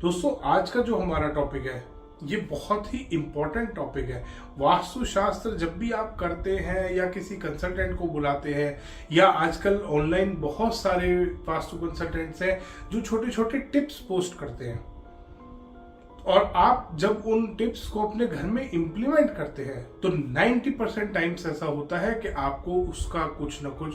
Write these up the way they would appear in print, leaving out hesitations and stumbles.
दोस्तों आज का जो हमारा टॉपिक है ये बहुत ही इम्पोर्टेंट टॉपिक है। वास्तुशास्त्र जब भी आप करते हैं या किसी कंसल्टेंट को बुलाते हैं या आजकल ऑनलाइन बहुत सारे वास्तु कंसल्टेंट्स हैं जो छोटे छोटे टिप्स पोस्ट करते हैं, और आप जब उन टिप्स को अपने घर में इंप्लीमेंट करते हैं तो 90% टाइम्स ऐसा होता है कि आपको उसका कुछ ना कुछ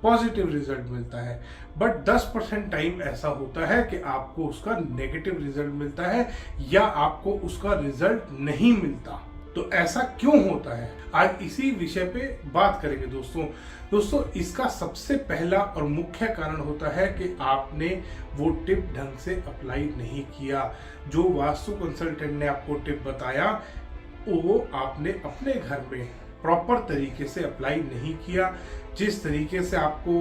पॉजिटिव रिजल्ट मिलता है, बट 10% टाइम ऐसा होता है कि आपको उसका नेगेटिव रिजल्ट मिलता है या आपको उसका रिजल्ट नहीं मिलता। तो ऐसा क्यों होता है, आज इसी विषय पे बात करेंगे दोस्तों इसका सबसे पहला और मुख्य कारण होता है कि आपने वो टिप ढंग से अप्लाई नहीं किया। जो वास्तु कंसल्टेंट ने आपको टिप बताया वो आपने अपने घर में प्रॉपर तरीके से अप्लाई नहीं किया। जिस तरीके से आपको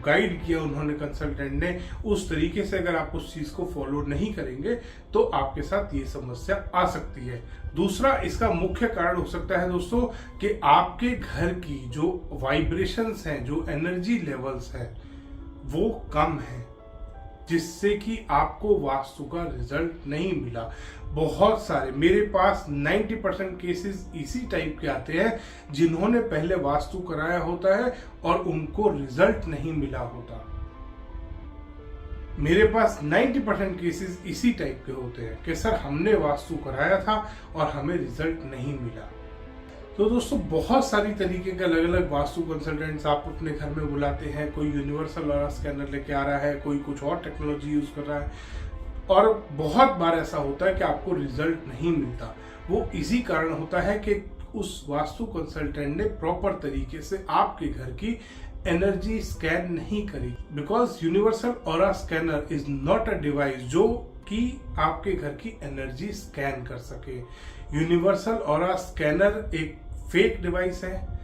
गाइड किया उन्होंने कंसल्टेंट ने, उस तरीके से अगर आप उस चीज को फॉलो नहीं करेंगे तो आपके साथ ये समस्या आ सकती है। दूसरा इसका मुख्य कारण हो सकता है दोस्तों कि आपके घर की जो वाइब्रेशंस हैं, जो एनर्जी लेवल्स हैं वो कम है, जिससे कि आपको वास्तु का रिजल्ट नहीं मिला। बहुत सारे मेरे पास 90% केसेस इसी टाइप के आते हैं जिन्होंने पहले वास्तु कराया होता है और उनको रिजल्ट नहीं मिला होता। मेरे पास 90% केसेस इसी टाइप के होते हैं कि सर हमने वास्तु कराया था और हमें रिजल्ट नहीं मिला। तो दोस्तों बहुत सारी तरीके के अलग अलग वास्तु कंसल्टेंट्स आप अपने घर में बुलाते हैं। कोई यूनिवर्सल ऑरा स्कैनर लेके आ रहा है, कोई कुछ और टेक्नोलॉजी यूज कर रहा है, और बहुत बार ऐसा होता है कि आपको रिजल्ट नहीं मिलता। वो इसी कारण होता है कि उस वास्तु कंसल्टेंट ने प्रॉपर तरीके से आपके घर की एनर्जी स्कैन नहीं करी। Because universal aura scanner is not a device जो कि आपके घर की एनर्जी स्कैन कर सके। यूनिवर्सल ऑरा स्कैनर एक फेक डिवाइस है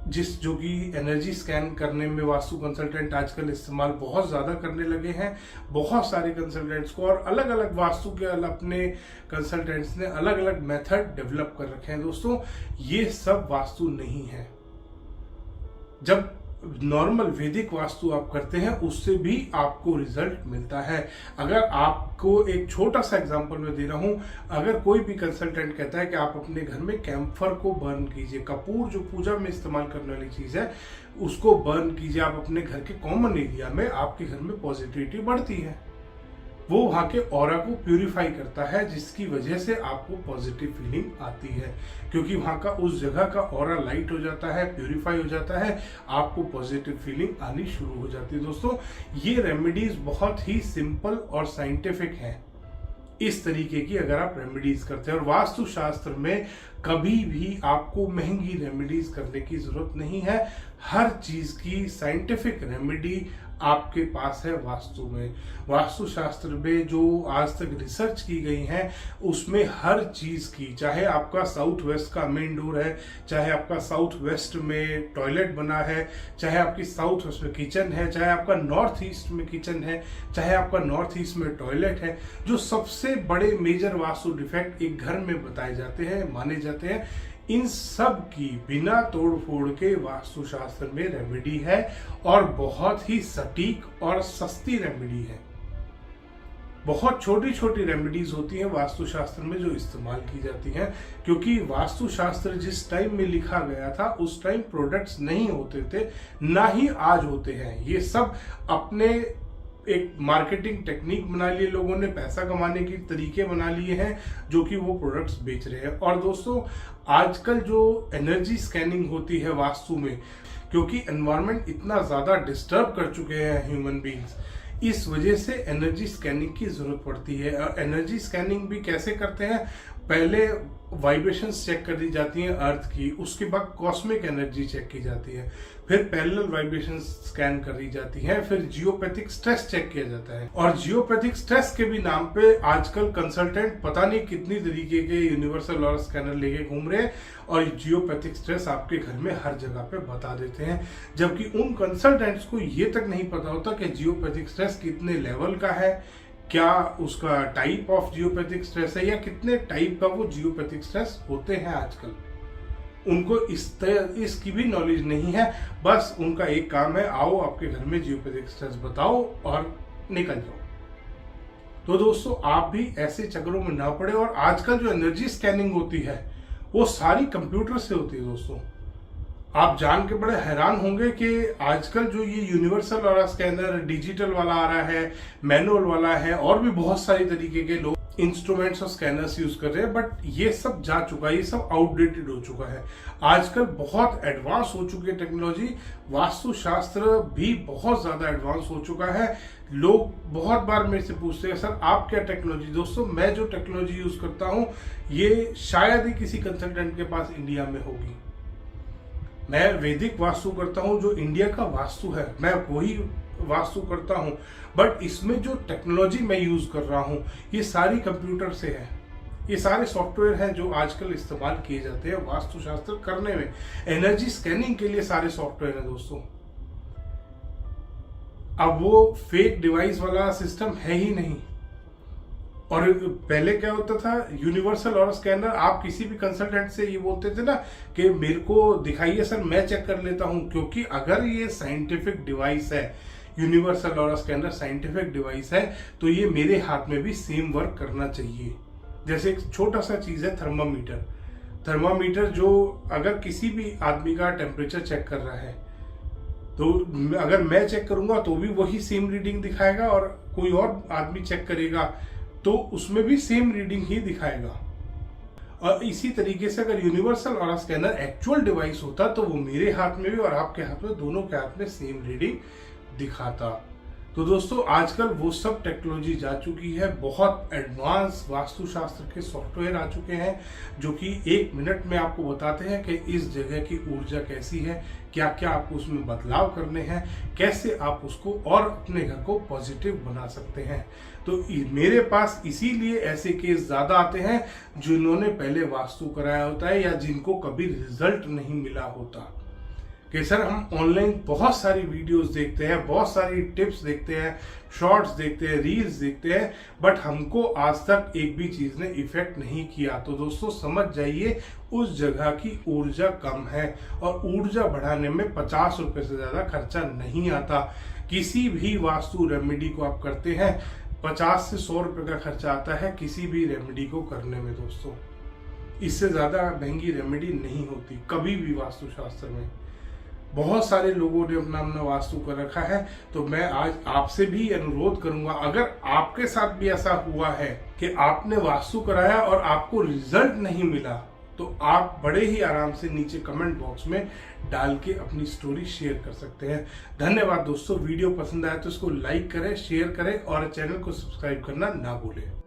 जो कि एनर्जी स्कैन करने में वास्तु कंसल्टेंट आजकल इस्तेमाल बहुत ज्यादा करने लगे हैं। बहुत सारे कंसल्टेंट्स को और अलग अलग वास्तु के अपने कंसल्टेंट्स ने अलग अलग मेथड डेवलप कर रखे हैं। दोस्तों ये सब वास्तु नहीं है। जब नॉर्मल वैदिक वास्तु आप करते हैं उससे भी आपको रिजल्ट मिलता है। अगर आपको एक छोटा सा एग्जांपल मैं दे रहा हूं, अगर कोई भी कंसल्टेंट कहता है कि आप अपने घर में कैम्फर को बर्न कीजिए, कपूर जो पूजा में इस्तेमाल करने वाली चीज है उसको बर्न कीजिए आप अपने घर के कॉमन एरिया में, आपके घर में पॉजिटिविटी बढ़ती है। वो वहां के ऑरा को प्यूरिफाई करता है जिसकी वजह से आपको पॉजिटिव फीलिंग आती है, क्योंकि वहां का उस जगह का ऑरा लाइट हो जाता है, प्यूरिफाई हो जाता है, आपको पॉजिटिव फीलिंग आनी शुरू हो जाती है। दोस्तों ये रेमेडीज बहुत ही सिंपल और साइंटिफिक हैं। इस तरीके की अगर आप रेमेडीज करते हैं, और वास्तु शास्त्र में कभी भी आपको महंगी रेमेडीज करने की जरूरत नहीं है। हर चीज की साइंटिफिक रेमेडी आपके पास है वास्तु में। वास्तु शास्त्र में जो आज तक रिसर्च की गई है उसमें हर चीज की, चाहे आपका साउथ वेस्ट का मेन डोर है, चाहे आपका साउथ वेस्ट में टॉयलेट बना है, चाहे आपकी साउथ वेस्ट में किचन है, चाहे आपका नॉर्थ ईस्ट में किचन है, चाहे आपका नॉर्थ ईस्ट में टॉयलेट है, जो सबसे बड़े मेजर वास्तु डिफेक्ट एक घर में बताए जाते हैं, माने जाते हैं, इन सब की बिना तोड़ फोड़ के वास्तुशास्त्र में रेमेडी है और बहुत ही सटीक और सस्ती रेमेडी है। बहुत छोटी छोटी रेमेडीज होती हैं वास्तुशास्त्र में जो इस्तेमाल की जाती हैं, क्योंकि वास्तुशास्त्र जिस टाइम में लिखा गया था उस टाइम प्रोडक्ट्स नहीं होते थे, ना ही आज होते हैं। ये सब अपने एक मार्केटिंग टेक्निक बना लिए लोगों ने, पैसा कमाने के तरीके बना लिए हैं जो कि वो प्रोडक्ट्स बेच रहे हैं। और दोस्तों आजकल जो एनर्जी स्कैनिंग होती है वास्तु में, क्योंकि एनवायरनमेंट इतना ज्यादा डिस्टर्ब कर चुके हैं ह्यूमन बीइंग्स, इस वजह से एनर्जी स्कैनिंग की जरूरत पड़ती है। और एनर्जी स्कैनिंग भी कैसे करते हैं, पहले वाइब्रेशंस चेक कर दी जाती हैं अर्थ की, उसके बाद कॉस्मिक एनर्जी चेक की जाती है, फिर पैरेलल वाइब्रेशंस स्कैन कर दी जाती है, फिर जियोपैथिक स्ट्रेस चेक किया जाता है। और जियोपैथिक स्ट्रेस के भी नाम पे आजकल कंसल्टेंट पता नहीं कितनी तरीके के यूनिवर्सल ऑरा स्कैनर लेके घूम रहे हैं और जियोपैथिक स्ट्रेस आपके घर में हर जगह पे बता देते हैं, जबकि उन कंसल्टेंट्स को ये तक नहीं पता होता कि जियोपैथिक स्ट्रेस कितने लेवल का है, क्या उसका टाइप ऑफ जियोपैथिक स्ट्रेस है, या कितने टाइप का वो जियोपैथिक स्ट्रेस होते हैं आजकल। उनको इसकी भी नॉलेज नहीं है। बस उनका एक काम है, आओ आपके घर में जियोपैथिक स्ट्रेस बताओ और निकल जाओ। तो दोस्तों आप भी ऐसे चक्करों में ना पड़े। और आजकल जो एनर्जी स्कैनिंग होती है वो सारी कंप्यूटर से होती है दोस्तों। आप जान के बड़े हैरान होंगे कि आजकल जो ये यूनिवर्सल वाला स्कैनर, डिजिटल वाला आ रहा है, मैनुअल वाला है, और भी बहुत सारी तरीके के लोग इंस्ट्रूमेंट्स और स्कैनर्स यूज कर रहे हैं, बट ये सब जा चुका है, ये सब आउटडेटेड हो चुका है। आजकल बहुत एडवांस हो चुकी है टेक्नोलॉजी, वास्तुशास्त्र भी बहुत ज्यादा एडवांस हो चुका है। लोग बहुत बार मेरे से पूछते हैं सर आप क्या टेक्नोलॉजी। दोस्तों मैं जो टेक्नोलॉजी यूज करता हूं ये शायद ही किसी कंसल्टेंट के पास इंडिया में होगी। मैं वैदिक वास्तु करता हूं, जो इंडिया का वास्तु है मैं वही वास्तु करता हूं, बट इसमें जो टेक्नोलॉजी मैं यूज कर रहा हूं ये सारी कंप्यूटर से है। ये सारे सॉफ्टवेयर हैं जो आजकल इस्तेमाल किए जाते हैं वास्तुशास्त्र करने में। एनर्जी स्कैनिंग के लिए सारे सॉफ्टवेयर हैं दोस्तों। अब वो फेक डिवाइस वाला सिस्टम है ही नहीं। और पहले क्या होता था, यूनिवर्सल और स्कैनर, आप किसी भी कंसल्टेंट से ये बोलते थे ना कि मेरे को दिखाइए सर मैं चेक कर लेता हूं, क्योंकि अगर ये साइंटिफिक डिवाइस है, यूनिवर्सल और स्कैनर साइंटिफिक डिवाइस है, तो ये मेरे हाथ में भी सेम वर्क करना चाहिए। जैसे एक छोटा सा चीज है थर्मामीटर, जो अगर किसी भी आदमी का टेम्परेचर चेक कर रहा है तो अगर मैं चेक करूंगा तो भी वही सेम रीडिंग दिखाएगा, और कोई और आदमी चेक करेगा तो उसमें भी सेम रीडिंग ही दिखाएगा। और इसी तरीके से अगर यूनिवर्सल और स्कैनर एक्चुअल डिवाइस होता तो वो मेरे हाथ में भी और आपके हाथ में, दोनों के हाथ में सेम रीडिंग दिखाता। तो दोस्तों आजकल वो सब टेक्नोलॉजी जा चुकी है, बहुत एडवांस वास्तुशास्त्र के सॉफ्टवेयर आ चुके हैं जो कि 1 मिनट में आपको बताते हैं कि इस जगह की ऊर्जा कैसी है, क्या क्या आपको उसमें बदलाव करने हैं, कैसे आप उसको और अपने घर को पॉजिटिव बना सकते हैं। तो मेरे पास इसीलिए ऐसे केस ज्यादा आते हैं जिन्होंने पहले वास्तु कराया होता है या जिनको कभी रिजल्ट नहीं मिला होता। कि सर हम ऑनलाइन बहुत सारी वीडियोस देखते हैं, बहुत सारी टिप्स देखते हैं, शॉर्ट्स देखते हैं, रील्स देखते हैं, बट हमको आज तक एक भी चीज ने इफेक्ट नहीं किया। तो दोस्तों समझ जाइए उस जगह की ऊर्जा कम है, और ऊर्जा बढ़ाने में 50 रुपए से ज्यादा खर्चा नहीं आता। किसी भी वास्तु रेमेडी को आप करते हैं 50 से 100 रुपए का खर्चा आता है किसी भी रेमेडी को करने में दोस्तों। इससे ज्यादा महंगी रेमेडी नहीं होती कभी भी वास्तुशास्त्र में। बहुत सारे लोगों ने अपना अपना वास्तु कर रखा है, तो मैं आज आपसे भी अनुरोध करूंगा, अगर आपके साथ भी ऐसा हुआ है कि आपने वास्तु कराया और आपको रिजल्ट नहीं मिला, तो आप बड़े ही आराम से नीचे कमेंट बॉक्स में डाल के अपनी स्टोरी शेयर कर सकते हैं। धन्यवाद दोस्तों। वीडियो पसंद आया तो इसको लाइक करें, शेयर करें और चैनल को सब्सक्राइब करना ना भूलें।